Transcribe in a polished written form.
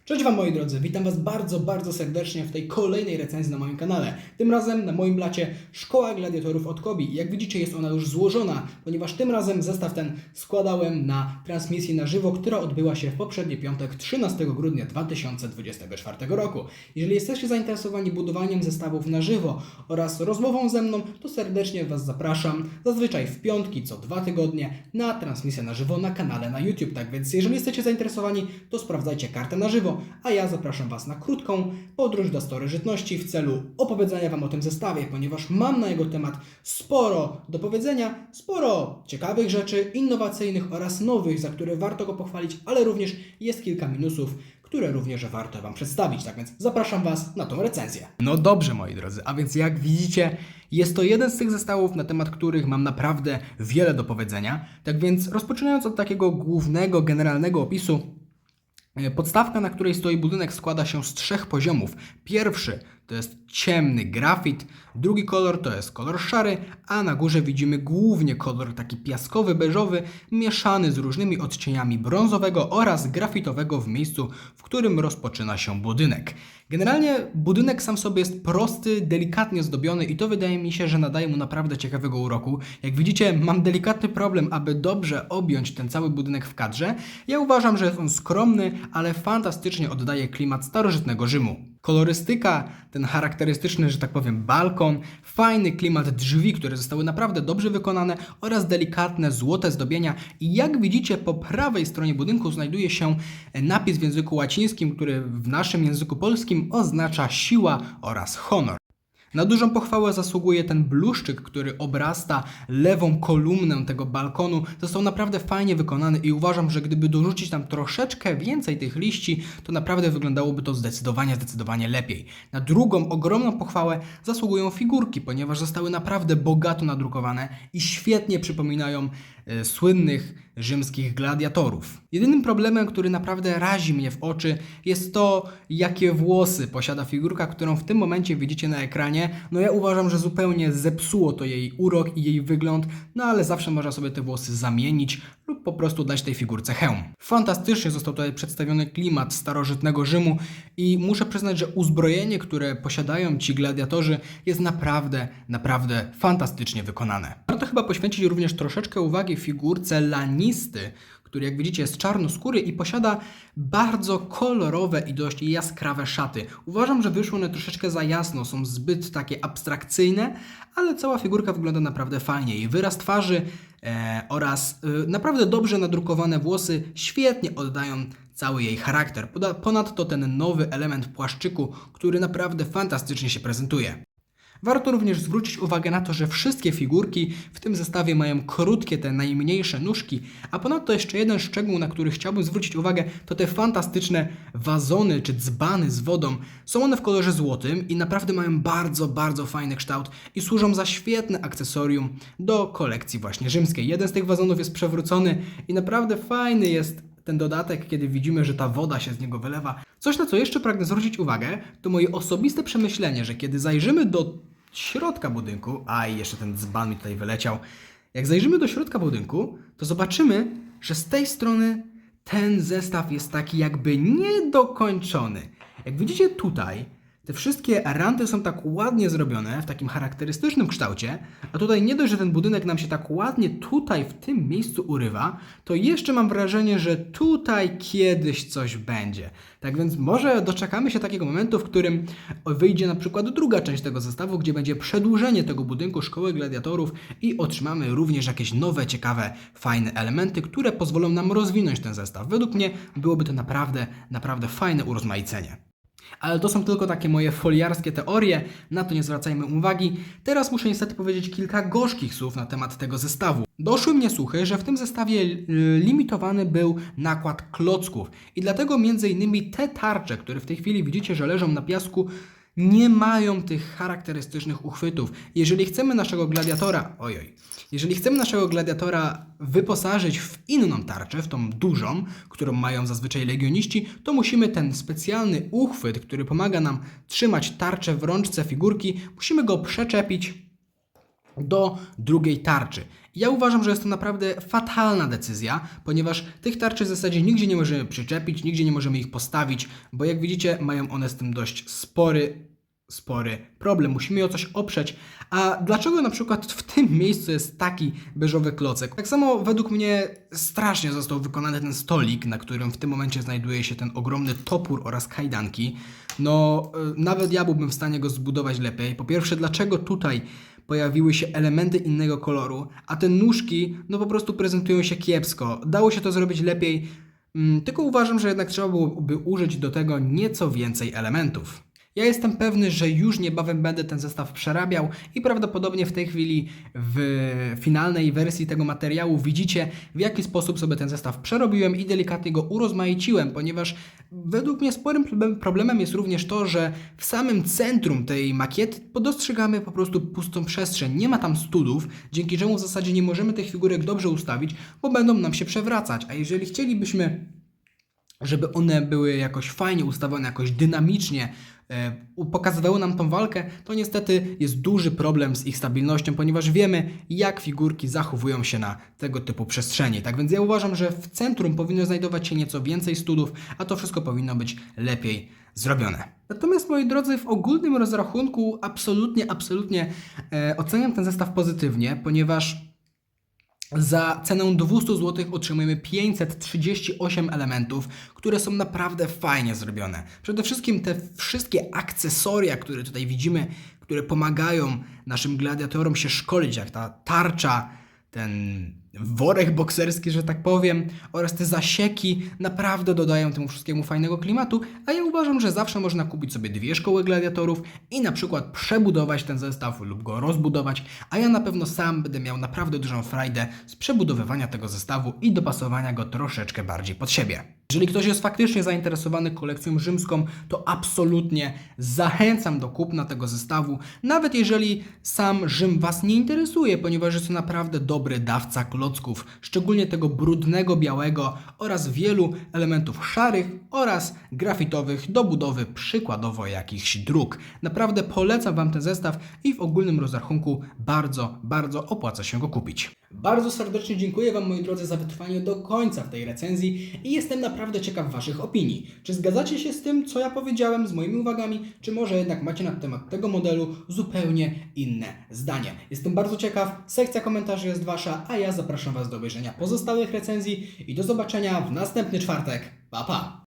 Cześć Wam moi drodzy, witam Was bardzo serdecznie w tej kolejnej recenzji na moim kanale. Tym razem na moim blacie Szkoła Gladiatorów od Kobi. Jak widzicie jest ona już złożona, ponieważ tym razem zestaw ten składałem na transmisji na żywo, która odbyła się w poprzedni piątek 13 grudnia 2024 roku. Jeżeli jesteście zainteresowani budowaniem zestawów na żywo oraz rozmową ze mną, to serdecznie Was zapraszam zazwyczaj w piątki co 2 tygodnie na transmisję na żywo na kanale na YouTube. Tak więc jeżeli jesteście zainteresowani, to sprawdzajcie kartę na żywo, a ja zapraszam Was na krótką podróż do starożytności w celu opowiedzenia Wam o tym zestawie, ponieważ mam na jego temat sporo do powiedzenia, sporo ciekawych rzeczy, innowacyjnych oraz nowych, za które warto go pochwalić, ale również jest kilka minusów, które również warto Wam przedstawić. Tak więc zapraszam Was na tą recenzję. No dobrze moi drodzy, a więc jak widzicie jest to jeden z tych zestawów, na temat których mam naprawdę wiele do powiedzenia. Tak więc rozpoczynając od takiego głównego, generalnego opisu, podstawka, na której stoi budynek, składa się z 3 poziomów. Pierwszy to jest ciemny grafit, drugi kolor to jest kolor szary, a na górze widzimy głównie kolor taki piaskowy, beżowy, mieszany z różnymi odcieniami brązowego oraz grafitowego w miejscu, w którym rozpoczyna się budynek. Generalnie budynek sam w sobie jest prosty, delikatnie zdobiony i to wydaje mi się, że nadaje mu naprawdę ciekawego uroku. Jak widzicie, mam delikatny problem, aby dobrze objąć ten cały budynek w kadrze. Ja uważam, że jest on skromny, ale fantastycznie oddaje klimat starożytnego Rzymu. Kolorystyka, ten charakterystyczny, że tak powiem, balkon, fajny klimat drzwi, które zostały naprawdę dobrze wykonane oraz delikatne złote zdobienia. I jak widzicie, po prawej stronie budynku znajduje się napis w języku łacińskim, który w naszym języku polskim oznacza siła oraz honor. Na dużą pochwałę zasługuje ten bluszczyk, który obrasta lewą kolumnę tego balkonu. Został naprawdę fajnie wykonany i uważam, że gdyby dorzucić tam troszeczkę więcej tych liści, to naprawdę wyglądałoby to zdecydowanie lepiej. Na drugą ogromną pochwałę zasługują figurki, ponieważ zostały naprawdę bogato nadrukowane i świetnie przypominają słynnych rzymskich gladiatorów. Jedynym problemem, który naprawdę razi mnie w oczy, jest to, jakie włosy posiada figurka, którą w tym momencie widzicie na ekranie. No ja uważam, że zupełnie zepsuło to jej urok i jej wygląd, no ale zawsze można sobie te włosy zamienić lub po prostu dać tej figurce hełm. Fantastycznie został tutaj przedstawiony klimat starożytnego Rzymu i muszę przyznać, że uzbrojenie, które posiadają ci gladiatorzy, jest naprawdę fantastycznie wykonane. Warto chyba poświęcić również troszeczkę uwagi figurce Lanisty, który jak widzicie jest czarnoskóry i posiada bardzo kolorowe i dość jaskrawe szaty. Uważam, że wyszły one troszeczkę za jasno, są zbyt takie abstrakcyjne, ale cała figurka wygląda naprawdę fajnie. Jej wyraz twarzy oraz naprawdę dobrze nadrukowane włosy świetnie oddają cały jej charakter. Ponadto ten nowy element płaszczyku, który naprawdę fantastycznie się prezentuje. Warto również zwrócić uwagę na to, że wszystkie figurki w tym zestawie mają krótkie, te najmniejsze nóżki, a ponadto jeszcze jeden szczegół, na który chciałbym zwrócić uwagę, to te fantastyczne wazony czy dzbany z wodą. Są one w kolorze złotym i naprawdę mają bardzo fajny kształt i służą za świetne akcesorium do kolekcji właśnie rzymskiej. Jeden z tych wazonów jest przewrócony i naprawdę fajny jest ten dodatek, kiedy widzimy, że ta woda się z niego wylewa. Coś, na co jeszcze pragnę zwrócić uwagę, to moje osobiste przemyślenie, że kiedy zajrzymy do środka budynku, a i jeszcze ten dzban mi tutaj wyleciał, jak zajrzymy do środka budynku, to zobaczymy, że z tej strony ten zestaw jest taki jakby niedokończony. Jak widzicie tutaj, te wszystkie ranty są tak ładnie zrobione, w takim charakterystycznym kształcie, a tutaj nie dość, że ten budynek nam się tak ładnie tutaj w tym miejscu urywa, to jeszcze mam wrażenie, że tutaj kiedyś coś będzie. Tak więc może doczekamy się takiego momentu, w którym wyjdzie na przykład druga część tego zestawu, gdzie będzie przedłużenie tego budynku Szkoły Gladiatorów i otrzymamy również jakieś nowe, ciekawe, fajne elementy, które pozwolą nam rozwinąć ten zestaw. Według mnie byłoby to naprawdę fajne urozmaicenie. Ale to są tylko takie moje foliarskie teorie, na to nie zwracajmy uwagi. Teraz muszę niestety powiedzieć kilka gorzkich słów na temat tego zestawu. Doszły mnie słuchy, że w tym zestawie limitowany był nakład klocków i dlatego m.in. te tarcze, które w tej chwili widzicie, że leżą na piasku, nie mają tych charakterystycznych uchwytów. Jeżeli chcemy naszego gladiatora wyposażyć w inną tarczę, w tą dużą, którą mają zazwyczaj legioniści, to musimy ten specjalny uchwyt, który pomaga nam trzymać tarczę w rączce figurki, musimy go przyczepić do drugiej tarczy. Ja uważam, że jest to naprawdę fatalna decyzja, ponieważ tych tarczy w zasadzie nigdzie nie możemy przyczepić, nigdzie nie możemy ich postawić, bo jak widzicie mają one z tym dość spory problem. Musimy je o coś oprzeć. A dlaczego na przykład w tym miejscu jest taki beżowy klocek? Tak samo według mnie strasznie został wykonany ten stolik, na którym w tym momencie znajduje się ten ogromny topór oraz kajdanki. Nawet ja byłbym w stanie go zbudować lepiej. Po pierwsze, dlaczego tutaj pojawiły się elementy innego koloru, a te nóżki po prostu prezentują się kiepsko. Dało się to zrobić lepiej, tylko uważam, że jednak trzeba byłoby użyć do tego nieco więcej elementów. Ja jestem pewny, że już niebawem będę ten zestaw przerabiał i prawdopodobnie w tej chwili w finalnej wersji tego materiału widzicie, w jaki sposób sobie ten zestaw przerobiłem i delikatnie go urozmaiciłem, ponieważ według mnie sporym problemem jest również to, że w samym centrum tej makiety dostrzegamy po prostu pustą przestrzeń. Nie ma tam studów, dzięki czemu w zasadzie nie możemy tych figurek dobrze ustawić, bo będą nam się przewracać. A jeżeli chcielibyśmy, żeby one były jakoś fajnie ustawione, jakoś dynamicznie, pokazywały nam tą walkę, to niestety jest duży problem z ich stabilnością, ponieważ wiemy, jak figurki zachowują się na tego typu przestrzeni. Tak więc ja uważam, że w centrum powinno znajdować się nieco więcej studów, a to wszystko powinno być lepiej zrobione. Natomiast, moi drodzy, w ogólnym rozrachunku absolutnie oceniam ten zestaw pozytywnie, ponieważ za cenę 200 zł otrzymujemy 538 elementów, które są naprawdę fajnie zrobione. Przede wszystkim te wszystkie akcesoria, które tutaj widzimy, które pomagają naszym gladiatorom się szkolić, jak ta tarcza, ten worek bokserski, że tak powiem, oraz te zasieki naprawdę dodają temu wszystkiemu fajnego klimatu, a ja uważam, że zawsze można kupić sobie 2 szkoły gladiatorów i na przykład przebudować ten zestaw lub go rozbudować, a ja na pewno sam będę miał naprawdę dużą frajdę z przebudowywania tego zestawu i dopasowania go troszeczkę bardziej pod siebie. Jeżeli ktoś jest faktycznie zainteresowany kolekcją rzymską, to absolutnie zachęcam do kupna tego zestawu, nawet jeżeli sam Rzym Was nie interesuje, ponieważ jest to naprawdę dobry dawca klocków, szczególnie tego brudnego białego oraz wielu elementów szarych oraz grafitowych do budowy przykładowo jakichś dróg. Naprawdę polecam Wam ten zestaw i w ogólnym rozrachunku bardzo opłaca się go kupić. Bardzo serdecznie dziękuję Wam, moi drodzy, za wytrwanie do końca w tej recenzji i jestem naprawdę ciekaw Waszych opinii. Czy zgadzacie się z tym, co ja powiedziałem, z moimi uwagami, czy może jednak macie na temat tego modelu zupełnie inne zdanie? Jestem bardzo ciekaw, sekcja komentarzy jest Wasza, a ja zapraszam Was do obejrzenia pozostałych recenzji i do zobaczenia w następny czwartek. Pa, pa!